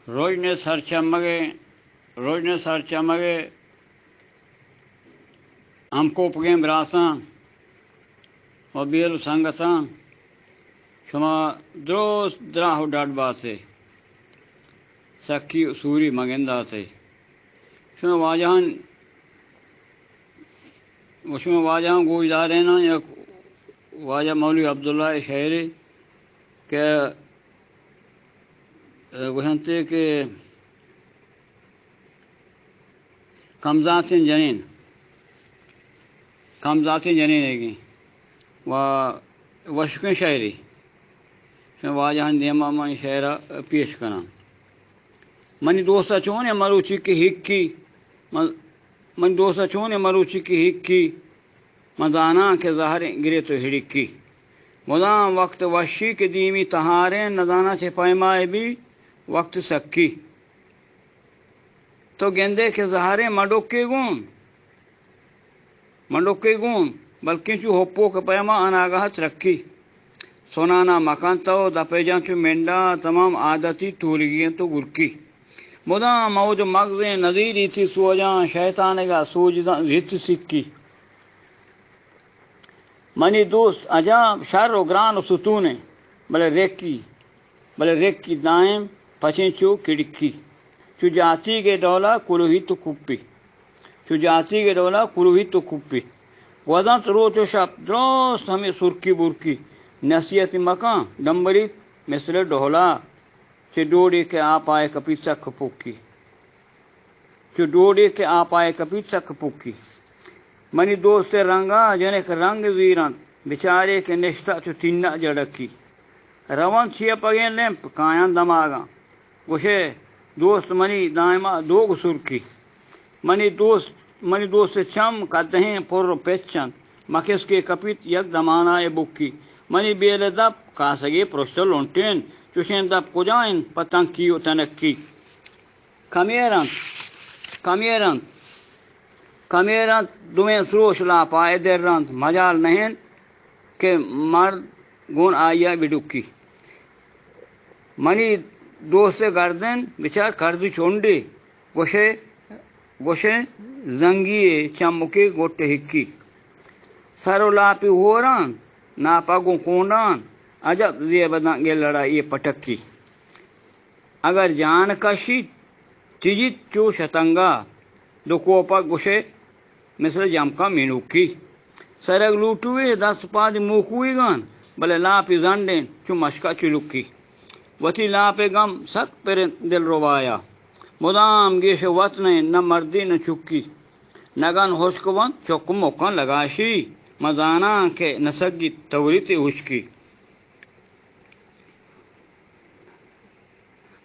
روزنے سر چمگے ہم کو پگیں براساں و بیل سنگتاں شما درست دراہو ڈاٹ باتے سکی سوری مگنداتے شما واجہاں گوش دارینا یا واجہ مولوی عبداللہ شہری کہ گوشنتے کہ کمزات جنین ہے و وشکن شاعری واجہ دیما من شاعرہ پیش کران منی دوستا چون مروچی کی ہکی من دوستا چون مروچی کی ہکی مدانا کے ظاہر گرے تو ہڑکی مدام وقت وشی کے دیمی تہارے ندانا سے پیمائے بھی وقت سکی تو گندے کے ظاہرے مڈوکے گون بلکہ چو ہوپو کے پیما اناگاہت رکھی سونانا مکان تو دپے جان چو مینڈا تمام عادتی ٹولگیاں تو گرکی مدام موج مغزیں نظیری تھی سوجاں شیطان گا سوجدان ریت سکی منی دوست عجاب شر و گران و ستونے بلے ریکی دائم پچیں چو کڑکی چو جاتی کے ڈولا کلوہی تو کپی وزنت روچ و شب درست ہمیں سرکی برکی نصیحت مکان ڈمبری مثل ڈولا چو ڈوڑی کے آپ آئے کپی چک پکی منی دوست رنگا جنک رنگ زیرند بیچارے کے نشتہ چو تینہ جڑکی روان چھیا پگیں لیمپ کایاں دماغاں گوشے دوست منی دائما دوگ سرکی منی دوست چم کدہیں پر پیچن مکس کے کپیت یک دمانا بکی منی بیل دپ کاسگی پرشتل لونٹین چوشین دپ کجائن پتنکی و تنکی کمیرند دویں سروش لا پائے در رند مجال نہیں کہ مرد گون آیا بڈکی منی دوست گردن بچار کردی چونڈی گوشے زنگیے چمکے گوٹ ہکی سرو لاپی ہوران ناپاگوں کونڈان عجب زیبدان گے لڑائی پٹکی اگر جان کشی تیجیت چو شتنگا دو کوپا گوشے مثل جمکا مینوکی سرگ لوٹوئے دست پاد موکوئی گان بلے لاپی زنڈین چو مشکا چلکی وتی لاپے غم سک پر دل روایا مدام گیش وطنے نہ مردی نہ چکی نگن ہوشکون چک موکن لگاشی مزانا کے نسگی توریتی ہوشکی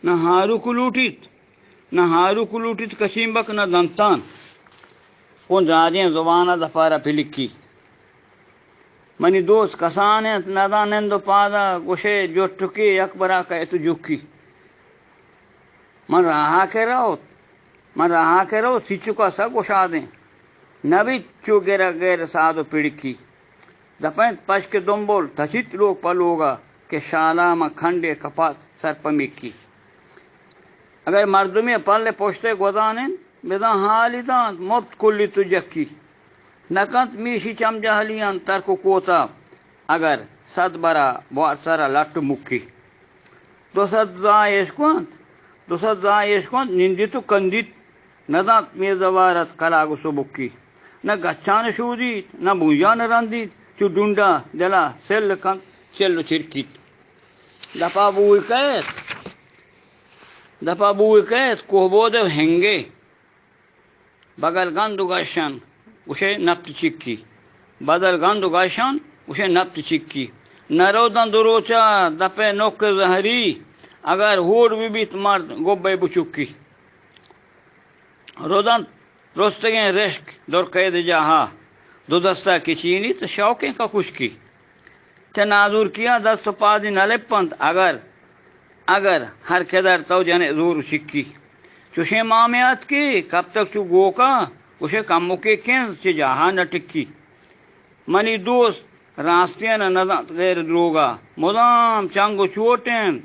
نہ ہارو کو لوٹیت کشیمبک نہ دنتان کون رادیں زبانہ دفارہ پھلکی منی دوست کسانت ندانند پادا گوشے جوٹکی اکبرا کا تو جوکی من رہا کے رو سچو کا سا گوشا دیں نبی چو گیر سادو پڑکی دپیں پش کے دنبول تچت لوگ پلوگا کہ شالا ما کھنڈے کپات سر پمیکی اگر مردمی پلے پوشتے گوزانن بدان حالی دان مفت کلی تو جکی نکنت میشی چم جہلیان ترکو کوتا اگر صد برا بوار سرا لٹ مکی دو صد زائش کونت نندی تو کندیت ندانت میزوارت کلاگو سبکی نہ گچان شودیت نہ بونجان رندیت چو ڈونڈا دلا سل کن چلو چرکیت دپا بوئی کہت کوہ بودو ہنگے بغل گندو گشن اسے نپت چکی نرودن دروچا دپے نوک زہری اگر ہوڑ بھی بیت مرد گوبے بچکی رودن رستگیں رشک دور قید جہاں دو دستہ کی چینی تو شوقیں کا خشکی نازور کیا دست پادی نلپنت اگر ہر کدر تو جنے زور چکی چوشے مامیات کی کب تک چو گو کا اسے کمو کے کنز چی جہاں نٹکی منی دوست راستین نظر غیر دروگا مدام چنگو چوٹین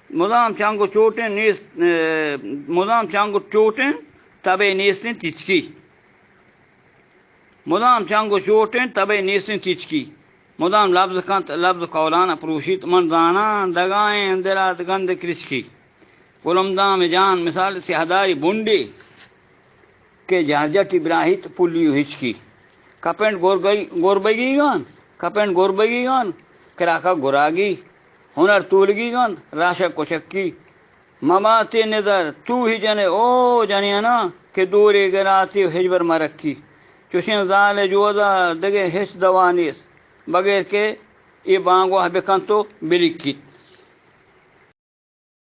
مدام چانگو چوٹیں نیس مدام چانگو چوٹیں تبے نیستیں تچکی مدام چانگو چوٹیں تبے نیستیں تچکی مدام لفظ کنت لفظ قولانہ پروشیت من دانا دگائیں دلات گند کرچکی پلمدام جان مثال سہداری بنڈی کے جارجٹ ابراہیت پلیو ہچکی کپینڈ گوربگی گان کپینڈ گوربگی گان کراکا گراگی ہنر تولگی گان راشا کوچکی ممات نظر تو ہی جنے او جنینا کہ دوری گراتی ہجبر مرکی چوشین زال جودا دگے ہچ دوانیس بغیر کے یہ بانگو بکن تو بلکیت